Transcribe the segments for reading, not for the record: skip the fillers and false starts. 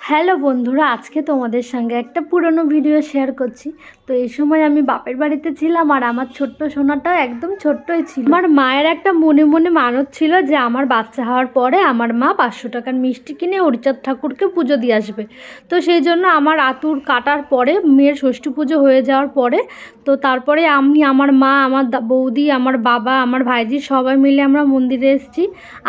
Hello বন্ধুরা, আজকে তোমাদের সঙ্গে একটা পুরনো ভিডিও শেয়ার করছি। তো এই সময় আমি বাপের বাড়িতে ছিলাম আর আমার ছোট্ট সোনাটাও একদম ছোট্টই ছিল। আমার মায়ের একটা মনে মনে মানত ছিল যে আমার বাচ্চা হওয়ার পরে আমার মা 500 টাকার মিষ্টি কিনে হরিচাঁদ ঠাকুরকে পুজো দিয়ে আসবে। তো সেই জন্য আমার আতুর কাটার পরে মেয়ের ষষ্ঠী পুজো হয়ে যাওয়ার পরে তো তারপরে আমি, আমার মা, আমার বৌদি, আমার বাবা, আমার ভাইজি সবাই মিলে আমরা মন্দিরে এসেছি।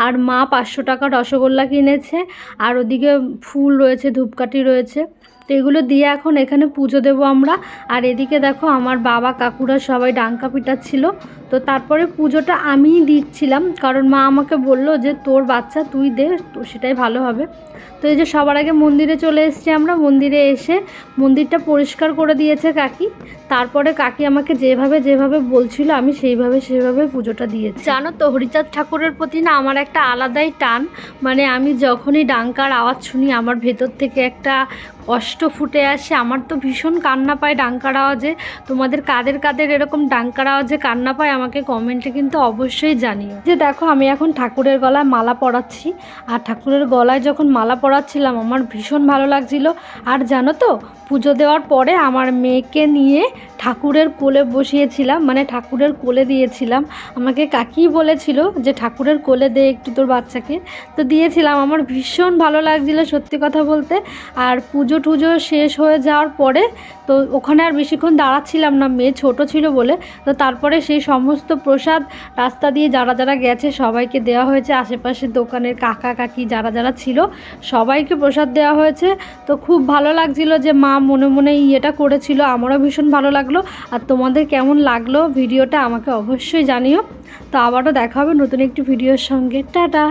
আর মা 500 টাকা রসগোল্লা কিনেছে আর ওদিকে ফুল রয়েছে, ধূপকাঠি রয়েছে। তো এগুলো দিয়ে এখন এখানে পুজো দেবো আমরা। আর এদিকে দেখো আমার বাবা কাকুরা সবাই ডাঙ্কা পিটাচ্ছিল। তো তারপরে পুজোটা আমিই দিচ্ছিলাম, কারণ মা আমাকে বলল যে তোর বাচ্চা তুই দে, তো সেটাই ভালো হবে। তো এই যে সবার আগে মন্দিরে চলে এসেছি আমরা। মন্দিরে এসে মন্দিরটা পরিষ্কার করে দিয়েছে কাকি। তারপরে কাকি আমাকে যেভাবে যেভাবে বলছিল আমি সেইভাবে পুজোটা দিয়েছি। জানো তো, হরিচাঁদ ঠাকুরের প্রতি না আমার একটা আলাদাই টান। মানে আমি যখনই ডাঙ্কার আওয়াজ শুনি আমার ভেতর থেকে একটা কষ্ট ফুটে আসে। আমার তো ভীষণ কান্না পায় ডাঙ্কার আওয়াজে। তোমাদের কাদের কাদের এরকম ডাঙ্কার আওয়াজে কান্না পায় আমাকে কমেন্টে কিন্তু অবশ্যই জানিও। যে দেখো আমি এখন ঠাকুরের গলায় মালা পরাচ্ছি। আর ঠাকুরের গলায় যখন মালা পরাচ্ছিলাম আমার ভীষণ ভালো লাগছিল। আর জানো তো, পুজো দেওয়ার পরে আমার মেয়েকে নিয়ে ঠাকুরের কোলে বসিয়েছিলাম, মানে ঠাকুরের কোলে দিয়েছিলাম। আমাকে কাকি বলেছিল যে ঠাকুরের কোলে দে একটু তোর বাচ্চাকে, তো দিয়েছিলাম। আমার ভীষণ ভালো লাগছিল সত্যি কথা বলতে। আর পুজো টুজো শেষ হয়ে যাওয়ার পরে তো ওখানে আর বেশিক্ষণ দাঁড়াচ্ছিলাম না, মেয়ে ছোট ছিল বলে। তো তারপরে সেই সমস্ত প্রসাদ রাস্তা দিয়ে যারা যারা গেছে সবাইকে দেওয়া হয়েছে। আশেপাশের দোকানের কাকা কাকি যারা যারা ছিল সবাইকে প্রসাদ দেওয়া হয়েছে। তো খুব ভালো লাগছিল যে মা মনে মনে ইয়েটা করেছিল, আমারও ভীষণ ভালো লাগলো। আর তোমাদের কেমন লাগলো ভিডিওটা আমাকে অবশ্যই জানিও। তো আবারও দেখা হবে নতুন একটি ভিডিওর সঙ্গে। টাটা।